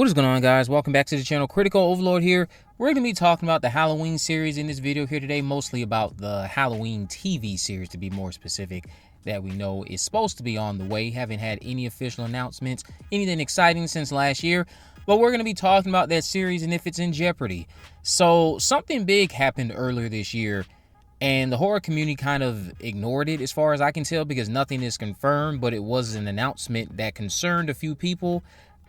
What is going on, guys? Welcome back to the channel. Critical Overlord here. We're going to be talking about the Halloween series in this video here today, mostly about the Halloween TV series, to be more specific, that we know is supposed to be on the way. Haven't had any official announcements, anything exciting since last year, but we're going to be talking about that series and if it's in jeopardy. So something big happened earlier this year, and the horror community kind of ignored it as far as I can tell because nothing is confirmed, but it was an announcement that concerned a few people.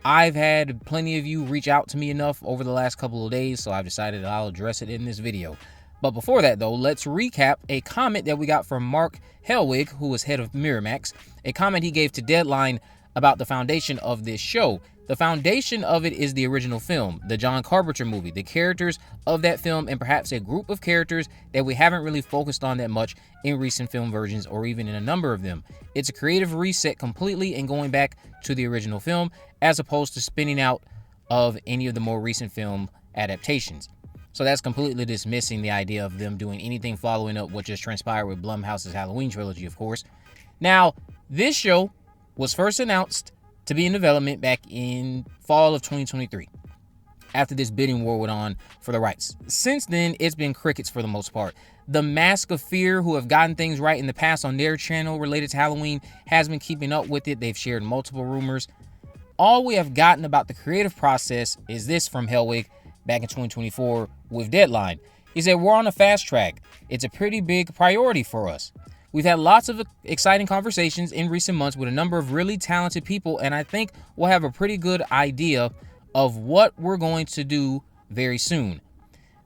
I've had plenty of you reach out to me enough over the last couple of days, so I've decided I'll address it in this video. But before that, though, let's recap a comment that we got from Mark Helwig, who was head of Miramax, a comment he gave to Deadline about the foundation of this show. The foundation of it is the original film, the John Carpenter movie, the characters of that film, and perhaps a group of characters that we haven't really focused on that much in recent film versions or even in a number of them. It's a creative reset completely and going back to the original film as opposed to spinning out of any of the more recent film adaptations. So that's completely dismissing the idea of them doing anything following up what just transpired with Blumhouse's Halloween trilogy, of course. Now, this show was first announced to be in development back in fall of 2023 after this bidding war went on for the rights. Since then, it's been crickets for the most part. The Mask of Fear, who have gotten things right in the past on their channel related to Halloween, has been keeping up with it. They've shared multiple rumors. All we have gotten about the creative process is this from Helwig back in 2024 with Deadline. He said, "We're on a fast track. It's a pretty big priority for us. We've had lots of exciting conversations in recent months with a number of really talented people, and I think we'll have a pretty good idea of what we're going to do very soon.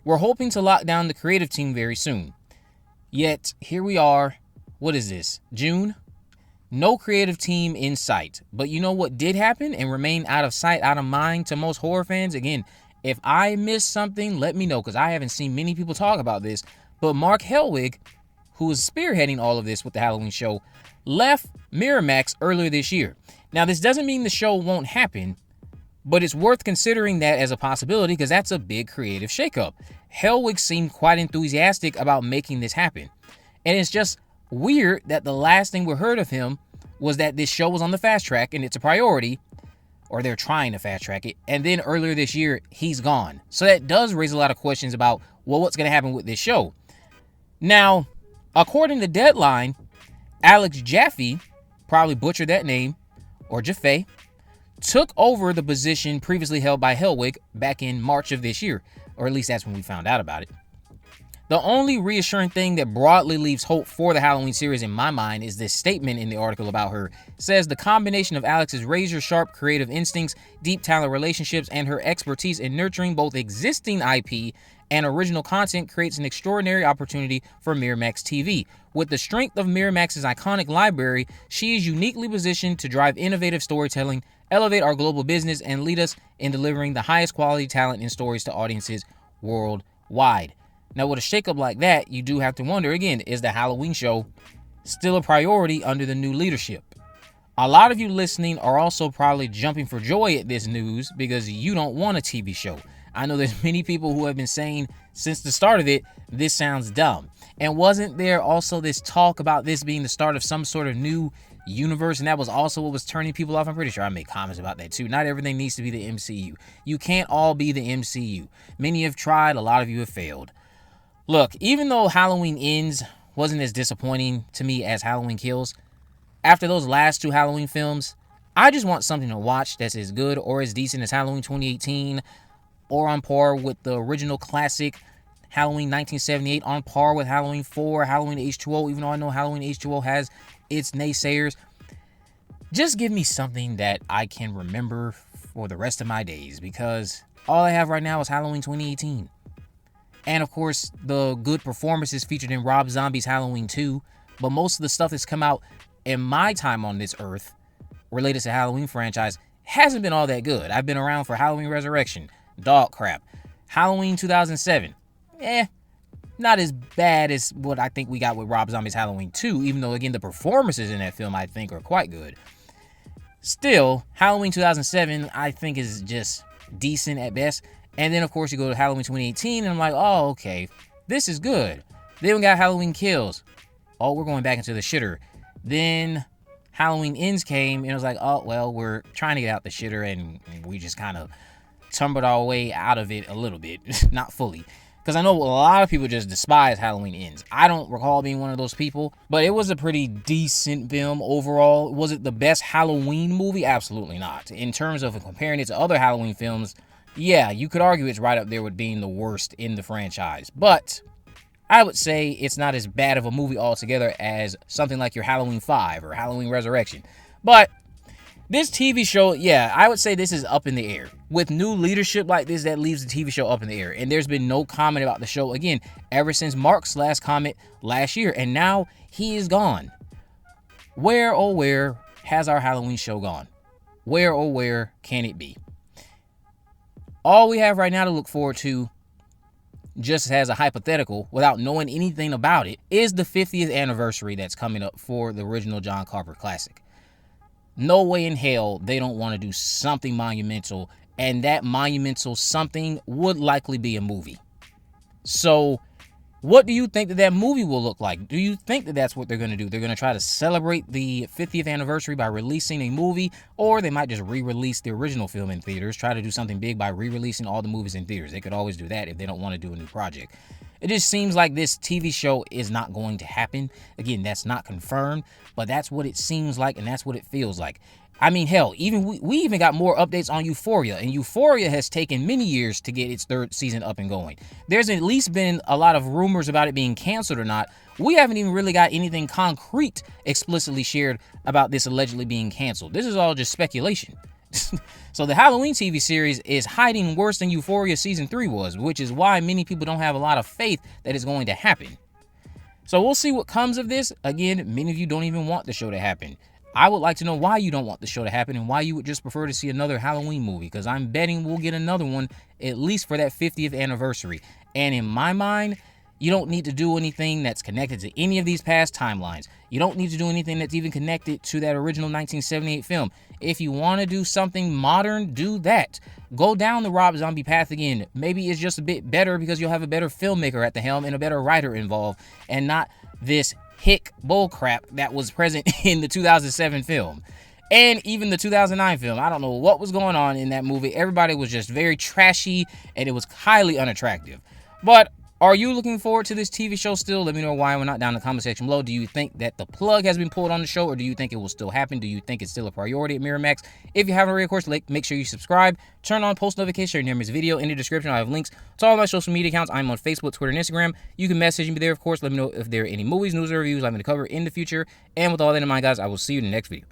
We're hoping to lock down the creative team very soon." Yet, here we are. What is this? June? No creative team in sight. But you know what did happen and remain out of sight, out of mind to most horror fans? Again, if I missed something, let me know, because I haven't seen many people talk about this. But Mark Helwig, who is spearheading all of this with the Halloween show, left Miramax earlier this year. Now, this doesn't mean the show won't happen, but it's worth considering that as a possibility because that's a big creative shakeup. Helwig seemed quite enthusiastic about making this happen. And it's just weird that the last thing we heard of him was that this show was on the fast track and it's a priority, or they're trying to fast track it. And then earlier this year, he's gone. So that does raise a lot of questions about, well, what's going to happen with this show? Now, according to Deadline, Alex Jaffe, probably butchered that name, or Jaffe, took over the position previously held by Helwig back in March of this year, or at least that's when we found out about it. The only reassuring thing that broadly leaves hope for the Halloween series in my mind is this statement in the article about her. It says, "The combination of Alex's razor-sharp creative instincts, deep talent relationships, and her expertise in nurturing both existing IP and original content creates an extraordinary opportunity for Miramax TV. With the strength of Miramax's iconic library, she is uniquely positioned to drive innovative storytelling, elevate our global business, and lead us in delivering the highest quality talent and stories to audiences worldwide." Now, with a shakeup like that, you do have to wonder, again, is the Halloween show still a priority under the new leadership? A lot of you listening are also probably jumping for joy at this news because you don't want a TV show. I know there's many people who have been saying since the start of it, this sounds dumb. And wasn't there also this talk about this being the start of some sort of new universe? And that was also what was turning people off. I'm pretty sure I made comments about that too. Not everything needs to be the MCU. You can't all be the MCU. Many have tried, a lot of you have failed. Look, even though Halloween Ends wasn't as disappointing to me as Halloween Kills, after those last two Halloween films, I just want something to watch that's as good or as decent as Halloween 2018, or on par with the original classic Halloween 1978, on par with Halloween 4, Halloween H2O, even though I know Halloween H2O has its naysayers. Just give me something that I can remember for the rest of my days, because all I have right now is Halloween 2018. And of course, the good performances featured in Rob Zombie's Halloween 2. But most of the stuff that's come out in my time on this earth related to Halloween franchise hasn't been all that good. I've been around for Halloween Resurrection, dog crap. Halloween 2007, not as bad as what I think we got with Rob Zombie's Halloween 2, even though, again, the performances in that film I think are quite good. Still, Halloween 2007 I think is just decent at best. And then, of course, you go to Halloween 2018, and I'm like, oh, okay, this is good. Then we got Halloween Kills. Oh, we're going back into the shitter. Then Halloween Ends came, and it was like, oh, well, we're trying to get out the shitter, and we just kind of tumbled our way out of it a little bit, not fully. Because I know a lot of people just despise Halloween Ends. I don't recall being one of those people, but it was a pretty decent film overall. Was it the best Halloween movie? Absolutely not. In terms of comparing it to other Halloween films, yeah, you could argue it's right up there with being the worst in the franchise. But I would say it's not as bad of a movie altogether as something like your Halloween 5 or Halloween Resurrection. But this TV show, yeah, I would say this is up in the air. With new leadership like this, that leaves the TV show up in the air. And there's been no comment about the show, again, ever since Mark's last comment last year. And now he is gone. Where, oh where, has our Halloween show gone? Where, oh where, can it be? All we have right now to look forward to, just as a hypothetical, without knowing anything about it, is the 50th anniversary that's coming up for the original John Carpenter classic. No way in hell they don't want to do something monumental, and that monumental something would likely be a movie. So what do you think that movie will look like? Do you think that that's what they're going to do? They're going to try to celebrate the 50th anniversary by releasing a movie, or they might just re-release the original film in theaters, try to do something big by re-releasing all the movies in theaters. They could always do that if they don't want to do a new project. It just seems like this TV show is not going to happen. Again, that's not confirmed, but that's what it seems like, and that's what it feels like. I mean, hell, even we even got more updates on Euphoria, and Euphoria has taken many years to get its third season up and going. There's at least been a lot of rumors about it being canceled or not. We haven't even really got anything concrete explicitly shared about this allegedly being canceled. This is all just speculation. So the Halloween TV series is hiding worse than Euphoria Season 3 was, which is why many people don't have a lot of faith that it's going to happen. So we'll see what comes of this. Again, many of you don't even want the show to happen. I would like to know why you don't want the show to happen and why you would just prefer to see another Halloween movie, because I'm betting we'll get another one at least for that 50th anniversary. And in my mind, you don't need to do anything that's connected to any of these past timelines. You don't need to do anything that's even connected to that original 1978 film. If you want to do something modern, do that. Go down the Rob Zombie path again. Maybe it's just a bit better because you'll have a better filmmaker at the helm and a better writer involved, and not this hick bullcrap that was present in the 2007 film. And even the 2009 film. I don't know what was going on in that movie. Everybody was just very trashy, and it was highly unattractive. But are you looking forward to this TV show still? Let me know why or not down in the comment section below. Do you think that the plug has been pulled on the show, or do you think it will still happen? Do you think it's still a priority at Miramax? If you haven't already, of course, make sure you subscribe, turn on post notifications, so you never miss a video. In the description, I have links to all my social media accounts. I'm on Facebook, Twitter, and Instagram. You can message me there, of course. Let me know if there are any movies, news, or reviews I'm going to cover in the future. And with all that in mind, guys, I will see you in the next video.